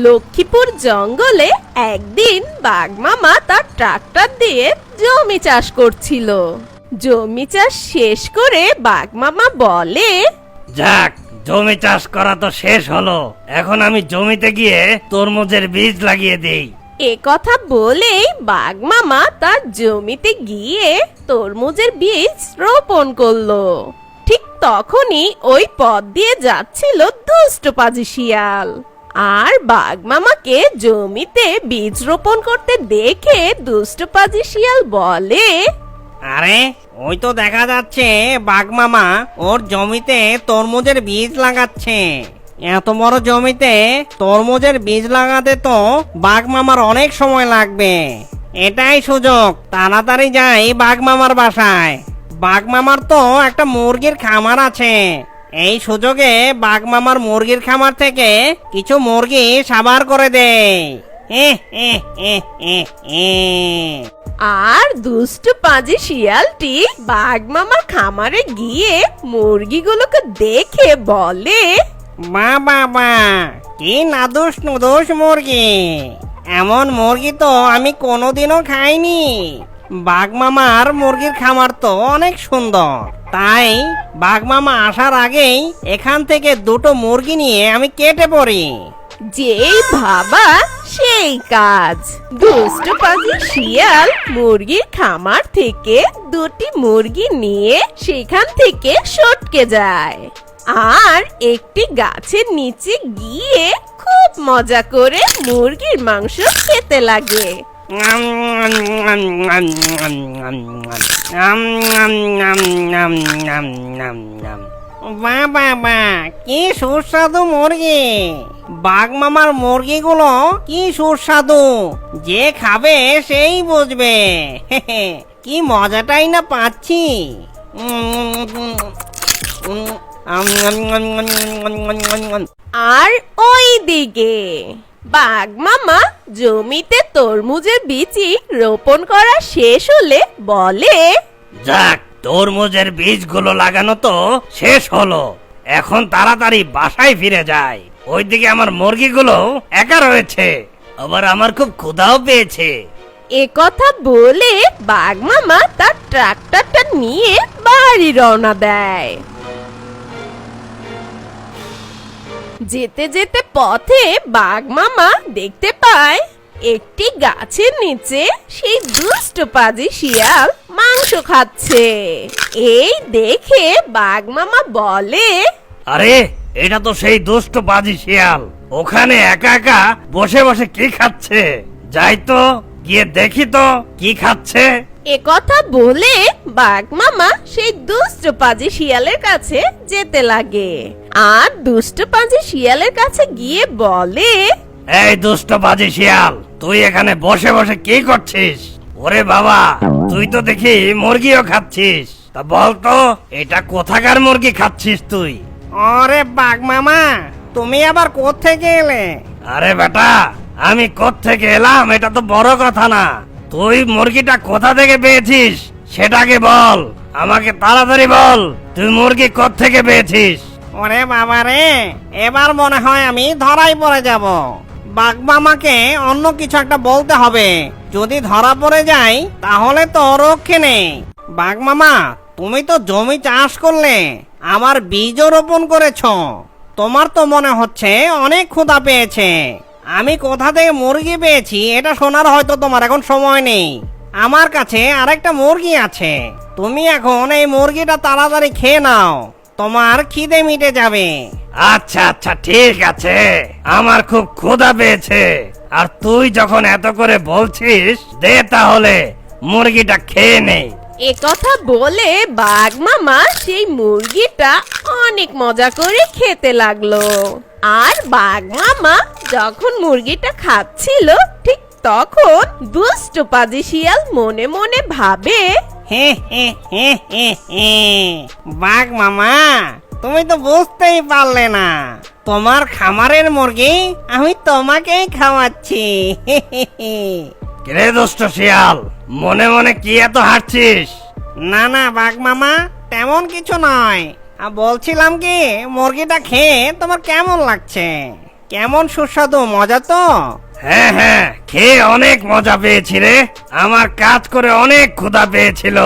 লক্ষ্মীপুর জঙ্গলে একদিন বাঘ মামা তার ট্রাক্টর দিয়ে জমি চাষ করছিল। জমি চাষ শেষ করে বাঘ মামা বলে, যাক, জমি চাষ করা তো শেষ হলো, এখন আমি জমিতে গিয়ে তরমুজের বীজ লাগিয়ে দেই। এ কথা বলেই বাঘ মামা তার জমিতে গিয়ে তরমুজের বীজ রোপণ করলো। ঠিক তখনই ওই পথ দিয়ে যাচ্ছিল দুষ্ট পাজি শিয়াল। আর বাঘ মামাকে জমিতে বীজ রোপণ করতে দেখে দুষ্ট পাজি শিয়াল বলে, আরে ওই তো দেখা যাচ্ছে বাঘ মামা ওর জমিতে তরমুজের বীজ লাগাচ্ছে। এত বড় জমিতে তরমুজের বীজ লাগাতে তো বাঘ মামার অনেক সময় লাগবে। এটাই সুযোগ, তাড়াতাড়ি যাই বাঘ মামার বাসায়। বাঘ মামার তো একটা মুরগির খামার আছে, এই সুযোগে বাঘ মামার মুরগির খামার থেকে কিছু মুরগি সাবার করে দেয়। আর দুষ্ট পাজি শিয়ালটি বাঘ মামার খামারে গিয়ে মুরগিগুলোকে দেখে বলে, বাবা, কি নাদুস নুদুস মুরগি! এমন মুরগি তো আমি কোনোদিনও খাইনি। বাঘ মামার মুরগির খামার তো অনেক সুন্দর, তাই বাঘ মামা আসার আগেই এখান থেকে দুটো মুরগি নিয়ে আমি কেটে পড়ি। যেই ভাবা সেই কাজ। দুষ্ট পাজি শিয়াল মুরগির খামার থেকে দুটি মুরগি নিয়ে সেখান থেকে সটকে যায় আর একটি গাছের নিচে গিয়ে খুব মজা করে মুরগির মাংস খেতে লাগে। বাবা, কি সুস্বাদু মুরগি! বাঘ মামার মুরগিগুলো কি সুস্বাদু, যে খাবে সেই বুঝবে কি মজাটাই না পাচ্ছি। আর ওই দিকে বাঘ মামা জমিতে তরমুজের বীজই রোপণ করা শেষ হলে বলে, যাক, তরমুজের বীজগুলো লাগানো তো শেষ হলো, এখন তাড়াতাড়ি বাসায় ফিরে যাই। ওইদিকে আমার মুরগিগুলো একা রয়েছে, আবার আমার খুব ক্ষুধাও পেয়েছে। এ কথা বলে বাঘ মামা তার ট্রাক্টরটা নিয়ে বাড়ি রওনা দেয়। যেতে যেতে পথে বাঘ মামা দেখতে পায় একটি গাছের নিচে সেই দুষ্ট পাজি শিয়াল মাংস খাচ্ছে। এই দেখে বাঘ মামা বলে, আরে, এটা তো সেই দুষ্ট পাজি শিয়াল, ওখানে একা একা বসে বসে কি খাচ্ছে। যাই তো, গিয়ে দেখি তো কি খাচ্ছে। এ কথা বলে বাঘ মামা সেই দুষ্ট পাজি শিয়ালের কাছে যেতে লাগে আর দুষ্ট পাজি শিয়ালের কাছে গিয়ে বলে, এই দুষ্ট পাজি শিয়াল, তুই এখানে বসে বসে কি করছিস? ওরে বাবা, তুই তো দেখি মুরগিও খাচ্ছিস, তা বলতো এটা কোথাকার মুরগি খাচ্ছিস তুই? আরে বাঘ মামা, তুমি আবার কোত্থেকে এলে? আরে বেটা, আমি কোত্থেকে এলাম এটা তো বড় কথা না, তুই মুরগিটা কোথা থেকে পেয়েছিস সেটাকে বল, আমাকে তাড়াতাড়ি বল, তুই মুরগি কোত্থেকে পেয়েছিস? ওরে বাবা রে, এবার মনে হয় আমি ধরাই পড়ে যাব। বাঘ মামাকে অন্য কিছু একটা বলতে হবে, যদি ধরা পড়ে যাই তাহলে তো রক্ষে নেই। বাঘ মামা, তুমি তো জমি চাষ করলে, আমার বীজও রোপণ করেছ, তোমার তো মনে হচ্ছে অনেক ক্ষুধা পেয়েছে। আমি কোথা থেকে মুরগি পেয়েছি এটা শোনার হয়তো তোমার এখন সময় নেই। আমার কাছে আরেকটা মুরগি আছে, তুমি এখন এই মুরগিটা তাড়াতাড়ি খেয়ে নাও, তোমার খিদে মিটে যাবে। আচ্ছা আচ্ছা, ঠিক আছে, আমার খুব ক্ষুধা পেয়েছে, আর তুই যখন এত করে বলছিস, দে তাহলে মুরগিটা খেয়ে নেই। এ কথা বলে বাঘ মামা সেই মুরগিটা অনেক মজা করে খেতে লাগলো। আর বাঘ মামা যখন মুরগিটা খাচ্ছিল ঠিক তখন দুষ্ট পাজি শিয়াল মনে মনে ভাবে, বাঘ মামা, তুমি তো বুঝতেই পারলে না, তোমার খামারের মুরগি আমি তোমাকেই খাওয়াচ্ছি। কিরে দুষ্ট শিয়াল, মনে মনে কি এত হাঁটছিস? না না বাঘ মামা, তেমন কিছু নয়। বলছিলাম কি, মুরগিটা খেয়ে তোমার কেমন লাগছে? কেমন সুস্বাদু, মজা তো? হ্যাঁ হ্যাঁ, খেয়ে অনেক মজা পেয়েছি রে। আমার কাজ করে অনেক ক্ষুধা পেয়েছিল,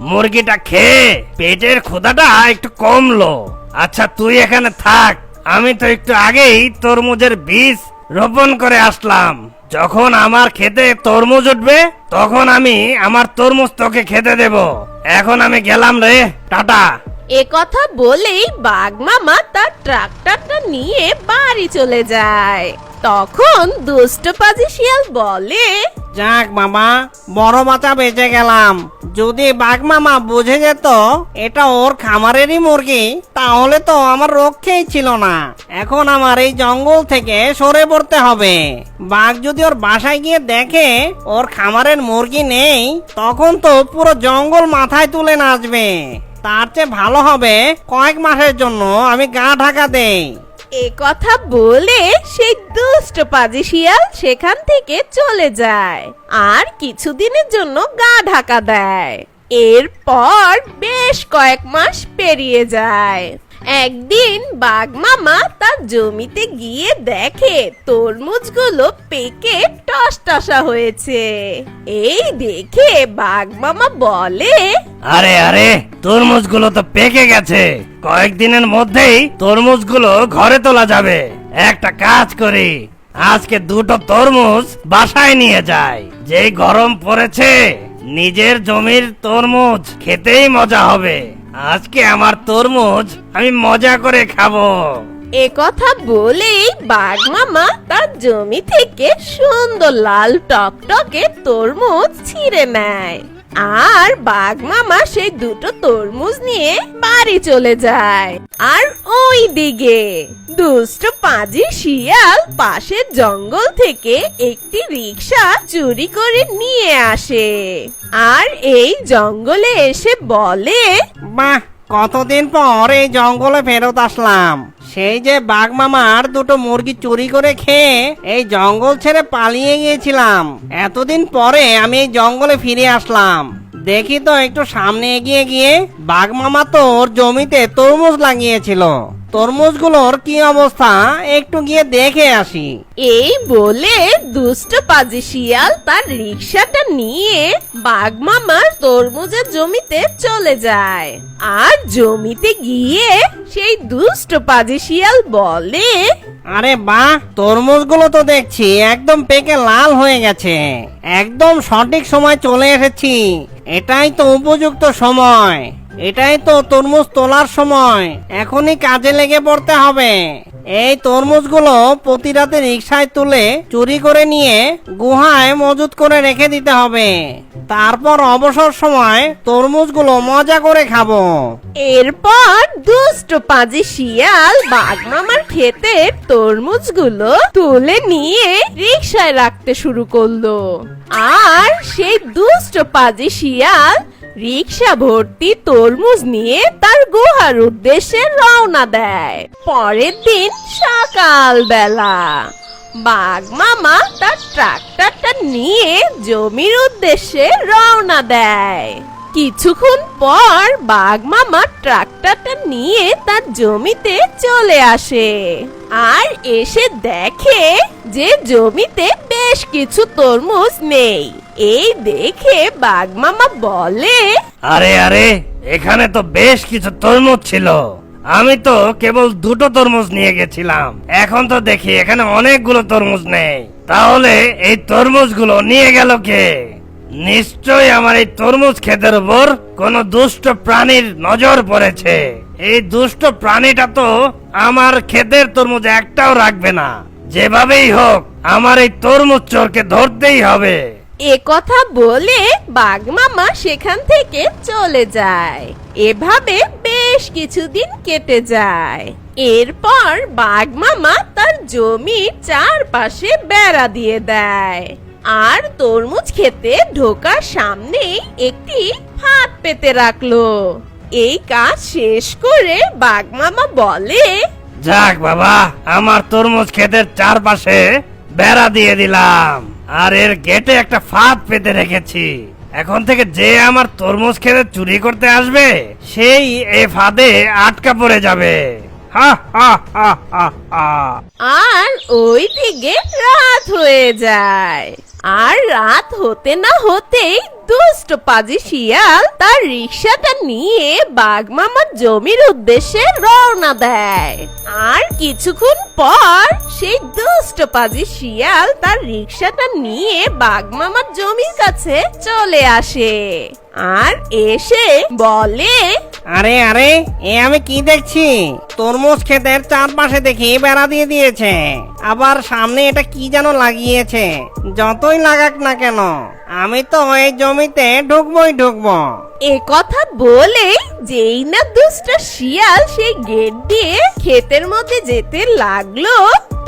মুরগিটা খেয়ে পেটের ক্ষুধাটা একটু কমলো। আচ্ছা তুই এখানে থাক, আমি তো একটু আগেই তরমুজের বীজ রোপণ করে আসলাম। যখন আমার খেতে তরমুজ উঠবে তখন আমি আমার তরমুজ তোকে খেতে দেব। এখন আমি গেলাম রে, টাটা। এ কথা বলেই বাঘ মামা তার ট্রাক্টরটা নিয়ে বাড়ি চলে যায়। তখন দুষ্ট পাজি শিয়াল বলে, যাক বাবা, বড় বাচ্চা বেঁচে গেলাম। যদি বাঘ মামা বুঝে যেত এটা ওর খামারেরই মুরগি, তাহলে তো আমার রক্ষেই ছিল না। এখন আমার এই জঙ্গল থেকে সরে পড়তে হবে। বাঘ যদি ওর বাসায় গিয়ে দেখে ওর খামারের মুরগি নেই, তখন তো পুরো জঙ্গল মাথায় তুলে নাচবে। তার চেয়ে ভালো হবে কয়েক মাসের জন্য আমি গা ঢাকা দেই। এ কথা বলে সেই দুষ্ট পাজি শিয়াল সেখান থেকে চলে যায় আর কিছুদিনের জন্য গা ঢাকা দেয়। এরপর বেশ কয়েক মাস পেরিয়ে যায়। একদিন বাঘ মামা তার জমিতে গিয়ে দেখে তরমুজগুলো পেকে টসটসা হয়েছে। এই দেখে বাঘ মামা বলে, আরে আরে, তরমুজগুলো তো পেকে গেছে। কয়েকদিনের মধ্যেই তরমুজগুলো ঘরে তোলা যাবে। একটা কাজ করি, আজকে দুটো তরমুজ বাসায় নিয়ে যাই। যেই গরম পড়েছে, নিজের জমির তরমুজ খেতেই মজা হবে। আজকে আমার তরমুজ আমি মজা করে খাবো। এ কথা বলেই বাঘ মামা তার জমি থেকে সুন্দর লাল টকটকে তরমুজ ছিঁড়ে নেয় আর বাঘ মামা সেই দুটো তরমুজ নিয়ে বাড়ি চলে যায়। আর ওই দিকে দুষ্ট পাজি শিয়াল পাশের জঙ্গল থেকে একটি রিকশা চুরি করে নিয়ে আসে আর এই জঙ্গলে এসে বলে, বাহ, কতদিন পর এই জঙ্গলে ফেরত আসলাম। সেই যে বাঘ মামার দুটো মুরগি চুরি করে খেয়ে এই জঙ্গল ছেড়ে পালিয়ে গিয়েছিলাম, এতদিন পরে আমি এই জঙ্গলে ফিরে আসলাম। দেখি তো একটু সামনে এগিয়ে গিয়ে বাঘ মামা তো ওর জমিতে তরমুজ লাগিয়েছিল। তরমুজগুলোর কি অবস্থা একটু গিয়ে দেখে আসি। এই বলে দুষ্ট পাজি শিয়াল তার রিকশাটা নিয়ে বাঘ মামার তরমুজের জমিতে চলে যায় আর জমিতে গিয়ে সেই দুষ্ট পাজি শিয়াল বলে, আরে বাহ, তরমুজগুলো তো দেখছি একদম পেকে লাল হয়ে গেছে। একদম সঠিক সময় চলে এসেছি। এটাই তো উপযুক্ত সময়, এটাই তো তরমুজ তোলার সময়। এখনই কাজে লেগে পড়তে হবে। এই তরমুজগুলো প্রতি রাতে রিকশায় তুলে চুরি করে নিয়ে গুহায় মজুত করে রেখে দিতে হবে। তারপর অবসর সময় তরমুজগুলো মজা করে খাবো। এরপর দুষ্ট পাজি শিয়াল বাঘ মামার ক্ষেতের তরমুজগুলো তুলে নিয়ে রিকশায় রাখতে শুরু করলো আর সেই দুষ্ট পাজি শিয়াল রিকশা ভর্তি তরমুজ নিয়ে তার গুহার উদ্দেশ্যে রওনা দেয়। পরের দিন সকাল বেলা বাঘ মামা তার ট্রাক্টরটা নিয়ে জমির উদ্দেশ্যে রওনা দেয়। কিছুক্ষণ পর বাঘ মামা ট্রাক্টরটা নিয়ে তার জমিতে চলে আসে আর এসে দেখে যে জমিতে বেশ কিছু তরমুজ নেই। এই দেখে বাঘ মামা বলে, আরে আরে, এখানে তো বেশ কিছু তরমুজ ছিল। আমি তো কেবল দুটো তরমুজ নিয়ে গেছিলাম, এখন তো দেখি এখানে অনেকগুলো তরমুজ নেই। তাহলে এই তরমুজগুলো নিয়ে গেল কে? নিশ্চয়ই আমার এই তরমুজ ক্ষেতের উপর কোন দুষ্ট প্রাণীর নজর পড়েছে। এই দুষ্ট প্রাণীটা তো আমার ক্ষেতের তরমুজ একটাও রাখবে না। যেভাবেই হোক আমার এই তরমুজ চোরকে ধরতেই হবে। এ কথা বলে বাঘ মামা সেখান থেকে চলে যায়। এভাবে বেশ কিছুদিন কেটে যায়। এরপর বাঘ মামা তার জমির চারপাশে বেড়া দিয়ে দেয় আর তরমুজ খেতে ঢোকার সামনে একটি ফাঁদ পেতে রাখলো। এই কাজ শেষ করে বাঘ মামা বলে, যাক বাবা, আমার তরমুজ ক্ষেতের চারপাশে বেড়া দিয়ে দিলাম, আর এর গেটে একটা ফাঁদ পেতে রেখেছি। এখন থেকে যে আমার তরমুজ ক্ষেতে চুরি করতে আসবে সেই এ ফাঁদে আটকা পড়ে যাবে। হা হা হা হা হা। আর ওইদিকে রাত হয়ে যায়। আর রাত হতে না হতেই দুষ্ট পাজি শিয়াল তার রিক্সাটা নিয়ে বাঘ মামার জমির উদ্দেশ্যে রওনা দেয়। আর কিছুক্ষণ পর সেই দুষ্ট পাজি শিয়াল তার রিক্সাটা নিয়ে বাঘ মামার জমির কাছে চলে আসে আর এসে বলে, আরে আরে, এ আমি কি দেখছি? তরমুজ ক্ষেতের চারপাশে দেখি বেড়া দিয়ে দিয়েছে, আবার সামনে এটা কি যেন লাগিয়েছে। যতই লাগাক না কেন, আমি তো ওই জমিতে ঢুকবোই ঢুকবো। এ কথা বলে যেই না দুষ্ট শিয়াল সেই গেট দিয়ে ক্ষেতের মধ্যে যেতে লাগলো,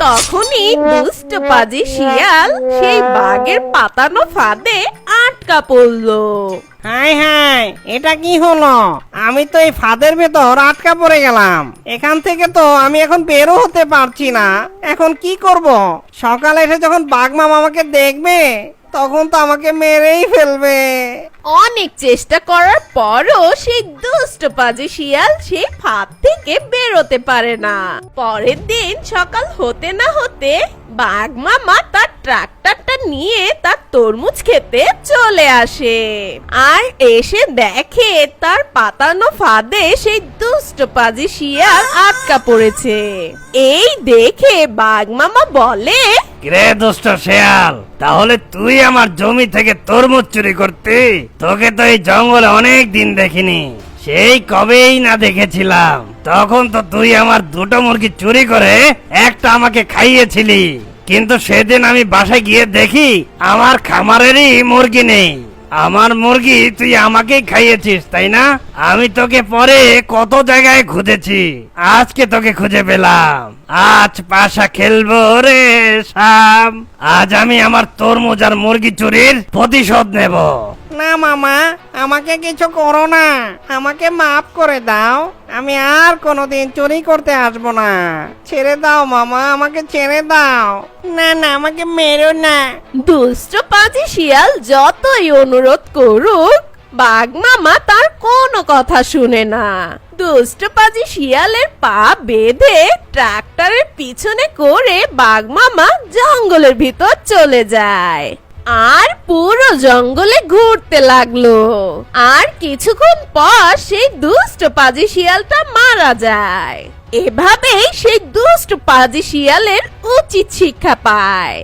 তখনই দুষ্ট পাজি শিয়াল সেই বাঘের পাতানো ফাঁদে আটকা পড়লো। হাই হাই, এটা কি হলো? আমি তো এই ফাঁদের ভেতর আটকা পড়ে গেলাম। এখান থেকে তো আমি এখন বেরো হতে পারছি না। এখন কি করব? সকালে এসে যখন বাঘ মামা আমাকে দেখবে, তখন তো আমাকে মেরেই ফেলবে। অনেক চেষ্টা করার পরও সেই দুষ্ট পাজি শিয়াল সেই ফাঁদ থেকে বেরোতে পারে না। পরের দিন সকাল হতে না হতে বাঘ মামা তার ট্রাক্টরটা নিয়ে তার তরমুজ খেতে চলে আসে আর এসে দেখে তার পাতানো ফাঁদে সেই দুষ্ট পাজি শিয়াল আটকা পড়েছে। এই দেখে বাঘ মামা বলে, কিরে দুষ্ট শেয়াল, তাহলে তুই আমার জমি থেকে তরমুজ চুরি করতি? তোকে তো এই জঙ্গলে অনেক দিন দেখিনি, সেই কবেই না দেখেছিলাম। তখন তো তুই আমার দুটো মুরগি চুরি করে একটা আমাকে খাইয়েছিলি, কিন্তু সেদিন আমি বাসায় গিয়ে দেখি আমার খামারেরই মুরগি নেই। আমার মুরগি তুই আমাকেই খাইয়েছিস, তাই না? আমি তোকে পরে কত জায়গায় খুঁজেছি, আজকে তোকে খুঁজে পেলাম। আজ পাশা খেলবো রে শাম, আজ আমি আমার তরমুজ আর মুরগি চুরির প্রতিশোধ নেব। না মামা, আমাকে কিছু করো না, আমাকে মাফ করে দাও। আমি আর কোনোদিন চুরি করতে আসবো না। ছেড়ে দাও মামা, আমাকে ছেড়ে দাও। না না, আমাকে মেরো না। দুষ্ট পাজি শিয়াল যতই অনুরোধ করুক, বাঘ মামা তার কোনো কথা শুনে না। দুষ্ট পাজি শিয়ালের পা বেঁধে ট্রাক্টরের পিছনে করে বাঘ মামা জঙ্গলের ভিতর চলে যায় আর পুরো জঙ্গলে ঘুরতে লাগলো। আর কিছুক্ষণ পর সেই দুষ্ট পাজি শিয়ালটা মারা যায়। এভাবেই সেই দুষ্ট পাজি শিয়ালের উচিত শিক্ষা পায়।